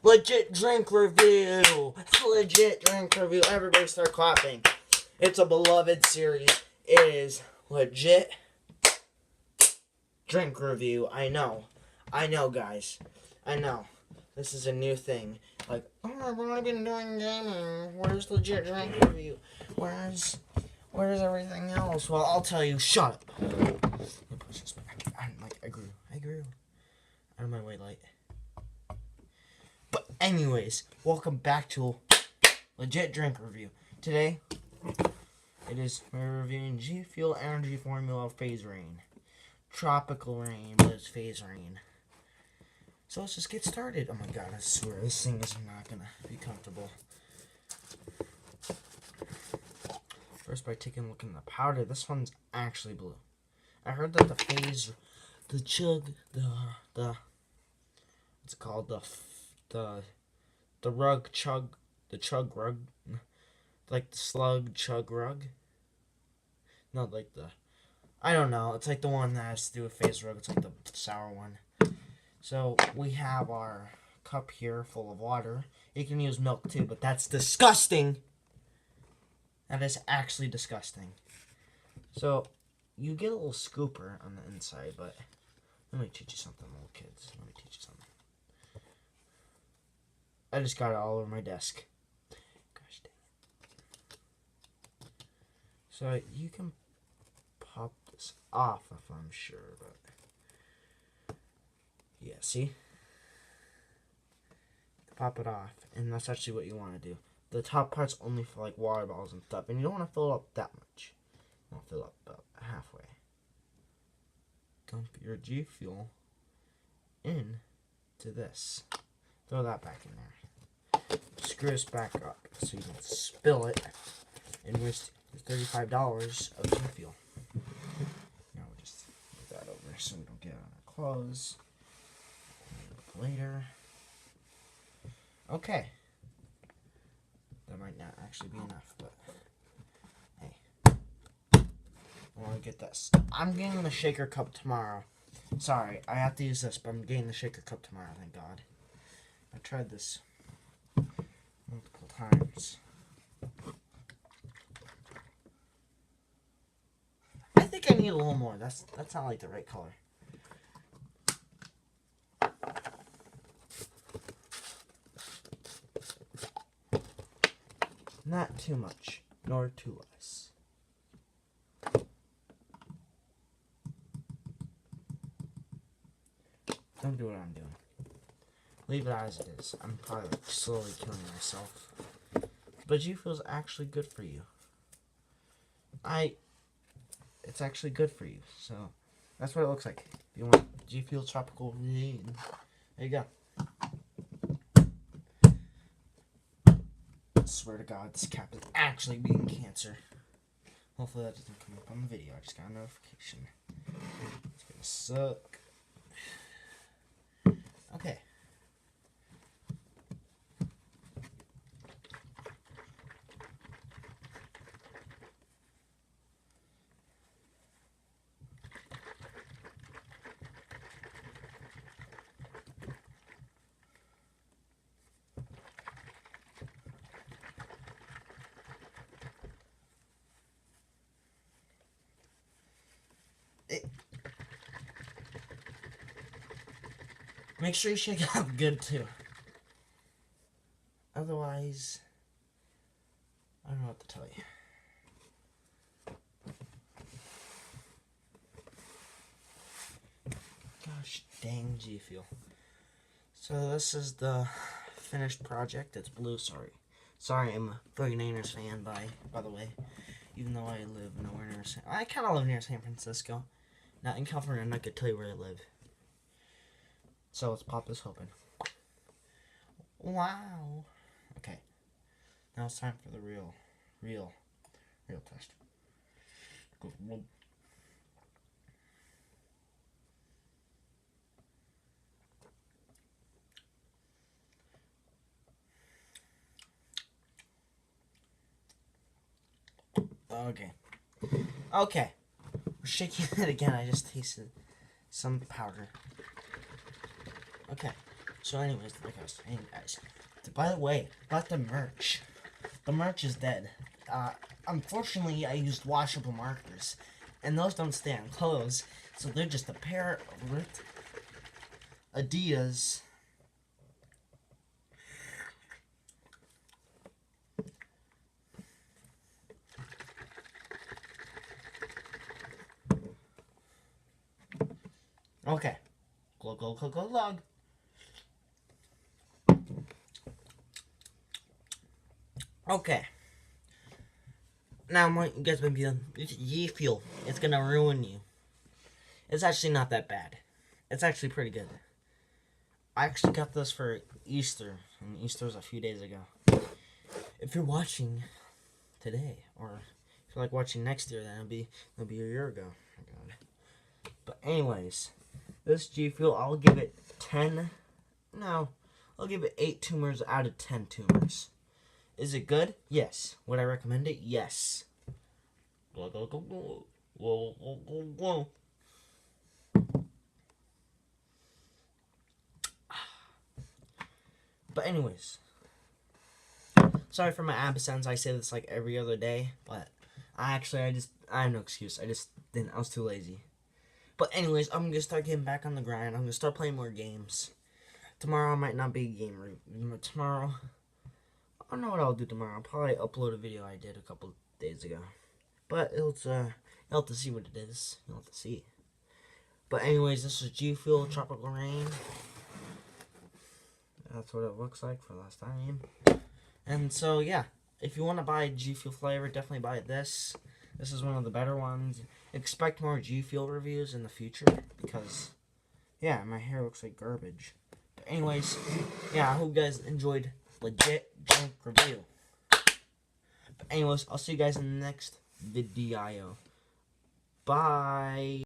Legit drink review. Legit drink review. Everybody start clapping. It's a beloved series. It is legit drink review. I know, guys. I know. This is a new thing. Like, oh, I've only been doing gaming. Where's legit drink review? Where's everything else? Well, I'll tell you. Shut up. Let me push this back. I grew. Out of my way, light. But anyways, welcome back to legit drink review. Today, we're reviewing G Fuel Energy Formula Phase Rain. Tropical rain, but it's phase rain. So let's just get started. Oh my god, I swear this thing is not gonna be comfortable. First, by taking a look in the powder, this one's actually blue. I heard that what's it called, the chug rug, like the slug chug rug. Not like I don't know. It's like the one that has to do with phase rug. It's like the sour one. So we have our cup here full of water. You can use milk too, but that's disgusting. That is actually disgusting. So you get a little scooper on the inside, but let me teach you something, little kids. Let me teach you something. I just got it all over my desk. Gosh dang it. So you can pop this off if I'm sure, but yeah, see? Pop it off, and that's actually what you want to do. The top part's only for like water bottles and stuff, and you don't want to fill it up that much. You want to fill it up about halfway. Dump your G Fuel in to this. Throw that back in there. Screw this back up so you don't spill it and waste your $35 of G Fuel. Now we'll just move that over so we don't get it on our clothes. Later. Okay. That might not actually be enough, but hey. I want to get this. I'm getting the shaker cup tomorrow. Sorry, I have to use this, but I'm getting the shaker cup tomorrow, thank God. I tried this multiple times. I think I need a little more. That's not like the right color. Not too much, nor too less. Don't do what I'm doing. Leave it as it is. I'm probably like slowly killing myself. But G Fuel's actually good for you. It's actually good for you. So that's what it looks like. If you want G Fuel Tropical Rain, there you go. I swear to God, this cap is actually beating cancer. Hopefully that doesn't come up on the video. I just got a notification. It's gonna suck. Okay. Make sure you shake it up good too. Otherwise, I don't know what to tell you. Gosh dang G Fuel. So this is the finished project. It's blue, sorry. Sorry, I'm a 49ers fan, by the way. Even though I live nowhere near I kind of live near San Francisco. Not in California, I'm not going to tell you where I live. So let's pop this open. Wow. Okay. Now it's time for the real test. Okay. We're shaking it again. I just tasted some powder. Okay. So anyways, like I was saying, guys. By the way, about the merch. The merch is dead. Unfortunately, I used washable markers. And those don't stay on clothes. So they're just a pair of ripped Adidas. Okay. Glug, glug, glug, glug, glug. Okay. Now, you guys might be done. Ye Fuel. It's gonna ruin you. It's actually not that bad. It's actually pretty good. I actually got this for Easter, and Easter was a few days ago. If you're watching today, or if you're like watching next year, then it'll be a year ago. Oh my God. But anyways, this G Fuel, I'll give it 10. No, I'll give it 8 tumors out of 10 tumors. Is it good? Yes. Would I recommend it? Yes. Whoa, whoa, whoa, whoa, whoa, whoa, whoa. But anyways, sorry for my absence. I say this like every other day, but I have no excuse. I was too lazy. But anyways, I'm gonna start getting back on the grind. I'm gonna start playing more games. Tomorrow might not be a game review. Tomorrow, I don't know what I'll do tomorrow. I'll probably upload a video I did a couple days ago. But you'll have to see what it is. You'll have to see. But anyways, this is G Fuel Tropical Rain. That's what it looks like for last time. And so, yeah. If you want to buy G Fuel flavor, definitely buy this. This is one of the better ones. Expect more G Fuel reviews in the future. Because, yeah, my hair looks like garbage. But anyways, yeah, I hope you guys enjoyed legit DrInK review. But anyways, I'll see you guys in the next video. Bye.